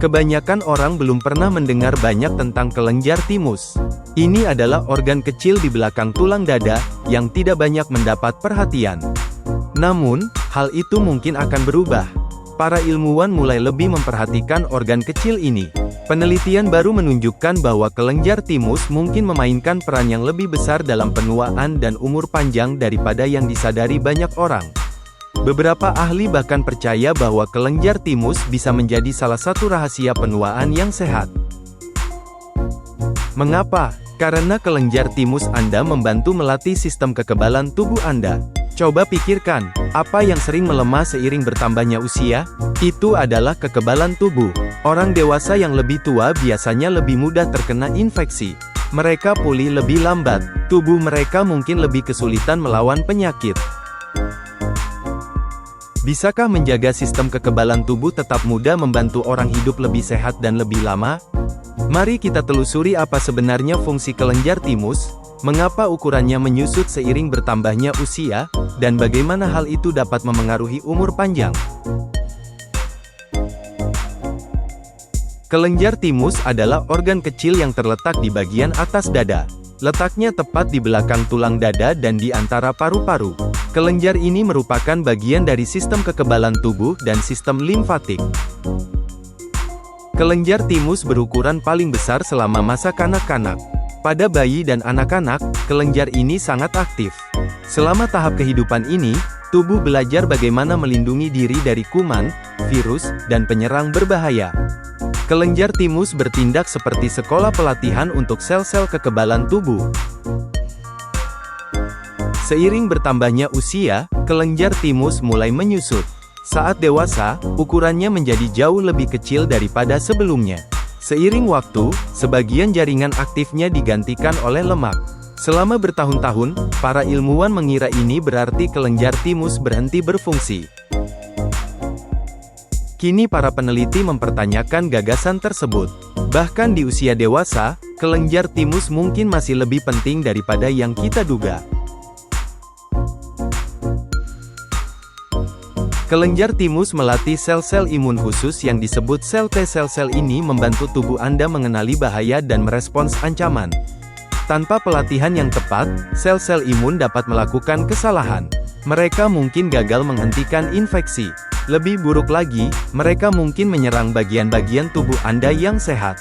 Kebanyakan orang belum pernah mendengar banyak tentang kelenjar timus. Ini adalah organ kecil di belakang tulang dada, yang tidak banyak mendapat perhatian. Namun, hal itu mungkin akan berubah. Para ilmuwan mulai lebih memperhatikan organ kecil ini. Penelitian baru menunjukkan bahwa kelenjar timus mungkin memainkan peran yang lebih besar dalam penuaan dan umur panjang daripada yang disadari banyak orang. Beberapa ahli bahkan percaya bahwa kelenjar timus bisa menjadi salah satu rahasia penuaan yang sehat. Mengapa? Karena kelenjar timus Anda membantu melatih sistem kekebalan tubuh Anda. Coba pikirkan, apa yang sering melemah seiring bertambahnya usia? Itu adalah kekebalan tubuh. Orang dewasa yang lebih tua biasanya lebih mudah terkena infeksi. Mereka pulih lebih lambat. Tubuh mereka mungkin lebih kesulitan melawan penyakit. Bisakah menjaga sistem kekebalan tubuh tetap muda membantu orang hidup lebih sehat dan lebih lama? Mari kita telusuri apa sebenarnya fungsi kelenjar timus, mengapa ukurannya menyusut seiring bertambahnya usia, dan bagaimana hal itu dapat memengaruhi umur panjang. Kelenjar timus adalah organ kecil yang terletak di bagian atas dada. Letaknya tepat di belakang tulang dada dan di antara paru-paru. Kelenjar ini merupakan bagian dari sistem kekebalan tubuh dan sistem limfatik. Kelenjar timus berukuran paling besar selama masa kanak-kanak. Pada bayi dan anak-anak, kelenjar ini sangat aktif. Selama tahap kehidupan ini, tubuh belajar bagaimana melindungi diri dari kuman, virus, dan penyerang berbahaya. Kelenjar timus bertindak seperti sekolah pelatihan untuk sel-sel kekebalan tubuh. Seiring bertambahnya usia, kelenjar timus mulai menyusut. Saat dewasa, ukurannya menjadi jauh lebih kecil daripada sebelumnya. Seiring waktu, sebagian jaringan aktifnya digantikan oleh lemak. Selama bertahun-tahun, para ilmuwan mengira ini berarti kelenjar timus berhenti berfungsi. Kini para peneliti mempertanyakan gagasan tersebut. Bahkan di usia dewasa, kelenjar timus mungkin masih lebih penting daripada yang kita duga. Kelenjar timus melatih sel-sel imun khusus yang disebut sel T. Sel-sel ini membantu tubuh Anda mengenali bahaya dan merespons ancaman. Tanpa pelatihan yang tepat, sel-sel imun dapat melakukan kesalahan. Mereka mungkin gagal menghentikan infeksi. Lebih buruk lagi, mereka mungkin menyerang bagian-bagian tubuh Anda yang sehat.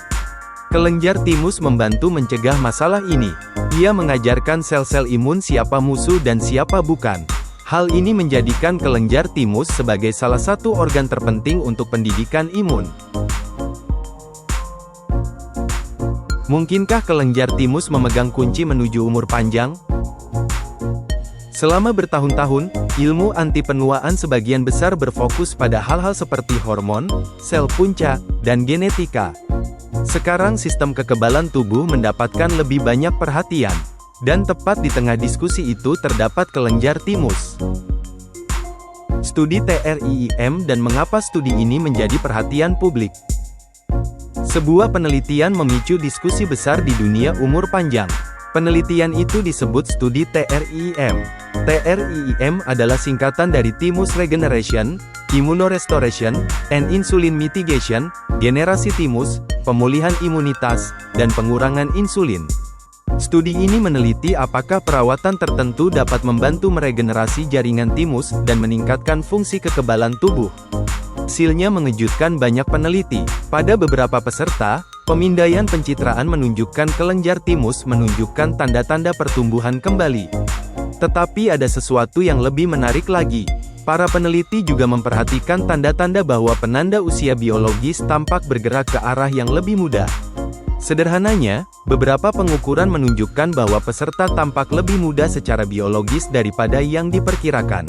Kelenjar timus membantu mencegah masalah ini. Ia mengajarkan sel-sel imun siapa musuh dan siapa bukan. Hal ini menjadikan kelenjar timus sebagai salah satu organ terpenting untuk pendidikan imun. Mungkinkah kelenjar timus memegang kunci menuju umur panjang? Selama bertahun-tahun, ilmu anti penuaan sebagian besar berfokus pada hal-hal seperti hormon, sel punca, dan genetika. Sekarang sistem kekebalan tubuh mendapatkan lebih banyak perhatian. Dan tepat di tengah diskusi itu terdapat kelenjar timus. Studi TRIIM dan mengapa studi ini menjadi perhatian publik. Sebuah penelitian memicu diskusi besar di dunia umur panjang. Penelitian itu disebut studi TRIIM. TRIIM adalah singkatan dari Thymus Regeneration, Immunorestoration, and Insulin Mitigation, generasi timus, pemulihan imunitas, dan pengurangan insulin. Studi ini meneliti apakah perawatan tertentu dapat membantu meregenerasi jaringan timus dan meningkatkan fungsi kekebalan tubuh. Hasilnya mengejutkan banyak peneliti. Pada beberapa peserta, pemindaian pencitraan menunjukkan kelenjar timus menunjukkan tanda-tanda pertumbuhan kembali. Tetapi ada sesuatu yang lebih menarik lagi. Para peneliti juga memperhatikan tanda-tanda bahwa penanda usia biologis tampak bergerak ke arah yang lebih muda. Sederhananya, beberapa pengukuran menunjukkan bahwa peserta tampak lebih muda secara biologis daripada yang diperkirakan.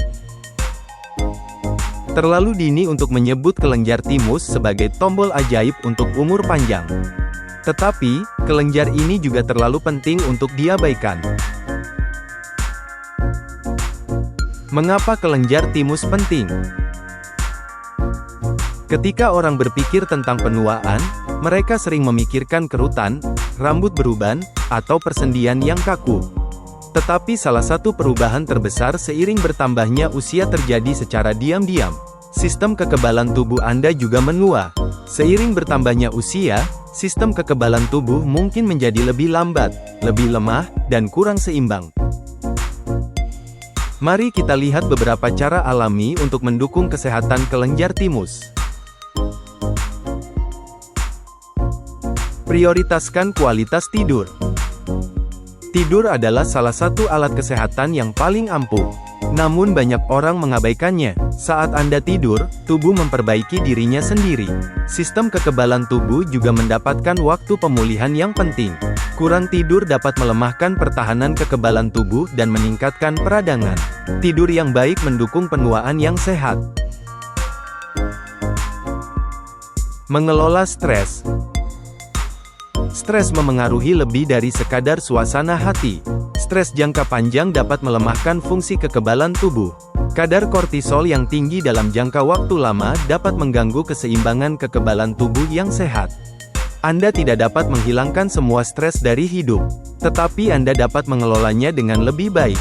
Terlalu dini untuk menyebut kelenjar timus sebagai tombol ajaib untuk umur panjang. Tetapi, kelenjar ini juga terlalu penting untuk diabaikan. Mengapa kelenjar timus penting? Ketika orang berpikir tentang penuaan, mereka sering memikirkan kerutan, rambut beruban, atau persendian yang kaku. Tetapi salah satu perubahan terbesar seiring bertambahnya usia terjadi secara diam-diam. Sistem kekebalan tubuh Anda juga menua. Seiring bertambahnya usia, sistem kekebalan tubuh mungkin menjadi lebih lambat, lebih lemah, dan kurang seimbang. Mari kita lihat beberapa cara alami untuk mendukung kesehatan kelenjar timus. Prioritaskan kualitas tidur. Tidur adalah salah satu alat kesehatan yang paling ampuh. Namun banyak orang mengabaikannya. Saat Anda tidur, tubuh memperbaiki dirinya sendiri. Sistem kekebalan tubuh juga mendapatkan waktu pemulihan yang penting. Kurang tidur dapat melemahkan pertahanan kekebalan tubuh dan meningkatkan peradangan. Tidur yang baik mendukung penuaan yang sehat. Mengelola stres. Stres memengaruhi lebih dari sekadar suasana hati. Stres jangka panjang dapat melemahkan fungsi kekebalan tubuh. Kadar kortisol yang tinggi dalam jangka waktu lama dapat mengganggu keseimbangan kekebalan tubuh yang sehat. Anda tidak dapat menghilangkan semua stres dari hidup, tetapi Anda dapat mengelolanya dengan lebih baik.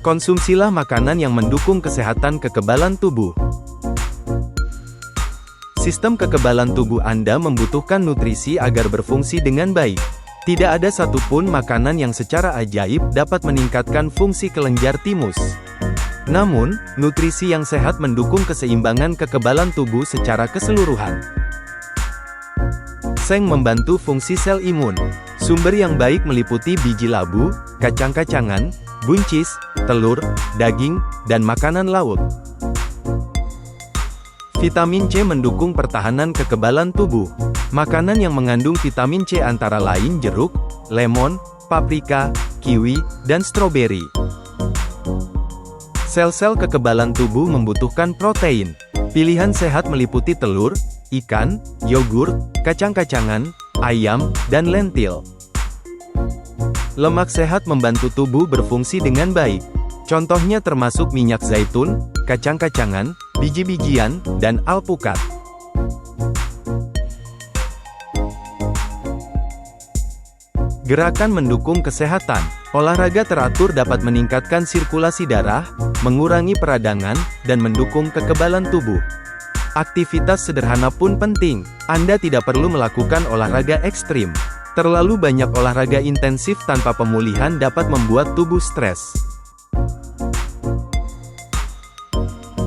Konsumsilah makanan yang mendukung kesehatan kekebalan tubuh. Sistem kekebalan tubuh Anda membutuhkan nutrisi agar berfungsi dengan baik. Tidak ada satupun makanan yang secara ajaib dapat meningkatkan fungsi kelenjar timus. Namun, nutrisi yang sehat mendukung keseimbangan kekebalan tubuh secara keseluruhan. Seng membantu fungsi sel imun. Sumber yang baik meliputi biji labu, kacang-kacangan, buncis, telur, daging, dan makanan laut. Vitamin C mendukung pertahanan kekebalan tubuh. Makanan yang mengandung vitamin C antara lain jeruk, lemon, paprika, kiwi, dan stroberi. Sel-sel kekebalan tubuh membutuhkan protein. Pilihan sehat meliputi telur, ikan, yogurt, kacang-kacangan, ayam, dan lentil. Lemak sehat membantu tubuh berfungsi dengan baik. Contohnya termasuk minyak zaitun, kacang-kacangan, biji-bijian, dan alpukat. Gerakan mendukung kesehatan. Olahraga teratur dapat meningkatkan sirkulasi darah, mengurangi peradangan, dan mendukung kekebalan tubuh. Aktivitas sederhana pun penting. Anda tidak perlu melakukan olahraga ekstrim. Terlalu banyak olahraga intensif tanpa pemulihan dapat membuat tubuh stres.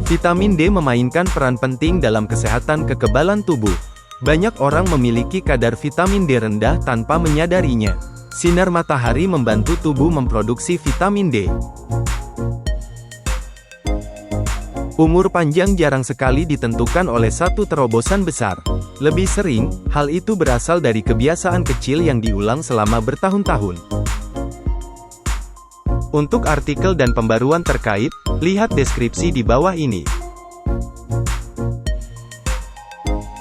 Vitamin D memainkan peran penting dalam kesehatan kekebalan tubuh. Banyak orang memiliki kadar vitamin D rendah tanpa menyadarinya. Sinar matahari membantu tubuh memproduksi vitamin D. Umur panjang jarang sekali ditentukan oleh satu terobosan besar. Lebih sering, hal itu berasal dari kebiasaan kecil yang diulang selama bertahun-tahun. Untuk artikel dan pembaruan terkait, lihat deskripsi di bawah ini.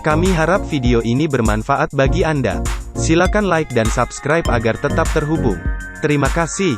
Kami harap video ini bermanfaat bagi Anda. Silakan like dan subscribe agar tetap terhubung. Terima kasih.